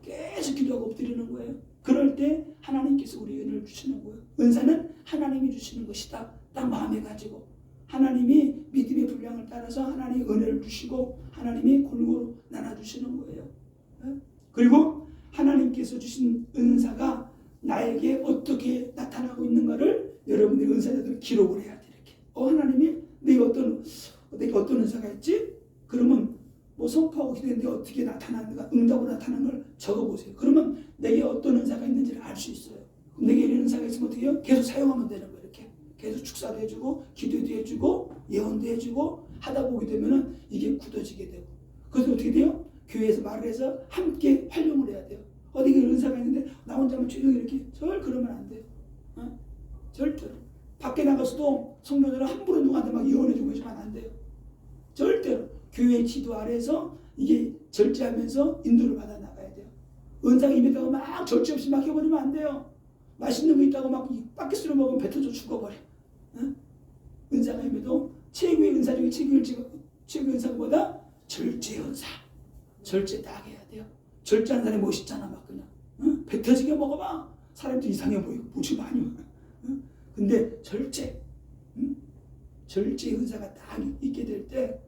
계속 기도하고 엎드리는 거예요. 그럴 때 하나님께서 우리 은혜를 주시는 거예요. 은사는 하나님이 주시는 것이다. 딱 마음에 가지고 하나님이 믿음의 분량을 따라서 하나님이 은혜를 주시고 하나님이 골고루 나눠주시는 거예요. 그리고 하나님께서 주신 은사가 나에게 어떻게 나타나고 있는가를 여러분들이 은사자들은 기록을 해야 돼. 이렇게 하나님이 내 어떤 내게 어떤 은사가 있지? 그러면 뭐 선포하고 기도했는데 어떻게 나타나는가, 응답으로 나타나는 걸 적어보세요. 그러면 내게 어떤 은사가 있는지를 알 수 있어요. 그럼 내게 이런 은사가 있으면 어떻게 해요? 계속 사용하면 되는 거예요. 이렇게 계속 축사도 해주고 기도도 해주고 예언도 해주고 하다 보게 되면은 이게 굳어지게 되고, 그래서 어떻게 돼요? 교회에서 말을 해서 함께 활용을 해야 돼요. 어디 은사가 있는데 나 혼자만 조용히 이렇게 그러면 안 돼요. 절대로. 밖에 나가서도 성도들은 함부로 누구한테 막 예언해주고 하시면 안 돼요. 절대로. 교회 지도 아래에서 이게 절제하면서 인도를 받아 나가야 돼요. 은사가 입에 다가 막 절제 없이 막 해버리면 안 돼요. 맛있는 거 있다고 막 바켓으로 먹으면 뱉어져 죽어버려. 은사가 입에도 최고의 은사 중에 최고의 은사보다 절제 은사. 절제 딱 해야 돼요. 절제한 사람이 멋있잖아. 막 그냥 뱉어지게 먹어봐. 사람도 이상해 보이고 무지 많이. 근데 절제, 절제 은사가 딱 있게 될 때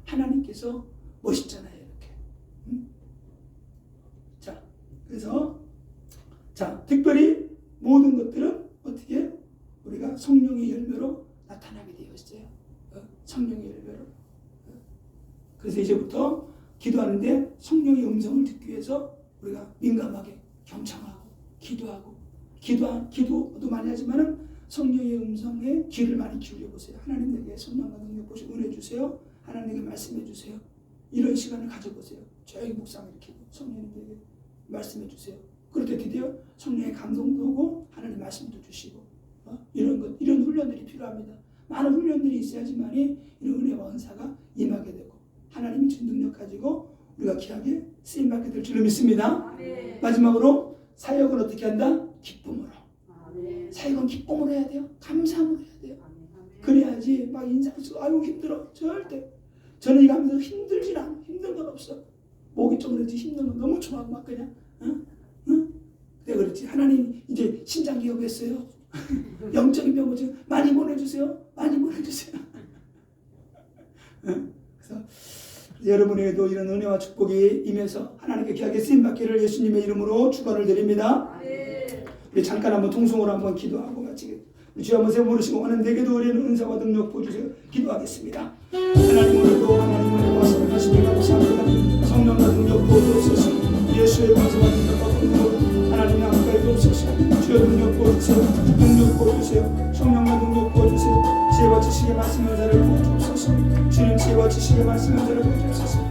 하나님께서 멋있잖아요. 이렇게. 자, 그래서 특별히 모든 것들은 어떻게 우리가 성령의 열매로 나타나게 되어 있어요. 성령의 열매로. 그래서 이제부터 기도하는데 성령의 음성을 듣기 위해서 우리가 민감하게 경청하고 기도도 많이 하지만은 성령의 음성에 귀를 많이 기울여 보세요. 하나님에게 성령과 능력 보시고 은혜 주세요. 하나님에게 말씀해 주세요. 이런 시간을 가져보세요. 조용히 묵상을 일으키고 성령님에게 말씀해 주세요. 그럴 때 드디어 성령의 감동도 오고 하나님 말씀도 주시고 이런 훈련들이 필요합니다. 많은 훈련들이 있어야지만이 이런 은혜와 은사가 임하게 되고 하나님이 준 능력 가지고 우리가 귀하게 쓰임받게 될 줄로 믿습니다. 아멘. 마지막으로 사역은 어떻게 한다? 기쁨으로. 아멘. 사역은 기쁨으로 해야 돼요. 감사함으로 해야 돼요. 아멘. 그래야지 막 인사를 쓰고 아유 힘들어. 절대. 저는 이거 하면서 힘들진 않아. 힘든 건 없어. 목이 좀 그렇지 힘든 건 너무 좋아. 막 그냥 내가 그렇지. 하나님 이제 신장 기업했어요. 영적인 병을 많이 보내주세요. 많이 보내주세요. 그래서 여러분에게도 이런 은혜와 축복이 임해서 하나님께 귀하게 쓰임받기를 예수님의 이름으로 축원을 드립니다. 우리 잠깐 한번 통성으로 한번 기도하고 마치겠습니다. 주여 한번 세모르시고 하나님 내게도 어린 은사와 능력 보여주세요. 기도하겠습니다. 하나님 오늘도 하나님의 말씀을 하시니 감사합니다. 성령과 능력 보여주소서. 예수의 말씀과 능력과 능력 하나님의 함께 해주소서. 주여 능력 보여주세요. 능력 보여주세요. 성령과 능력 보여주세요. 지혜와 지식의 말씀 은사를 보여주소서. 주님 지혜와 지식의 말씀 은사를 보여주소서.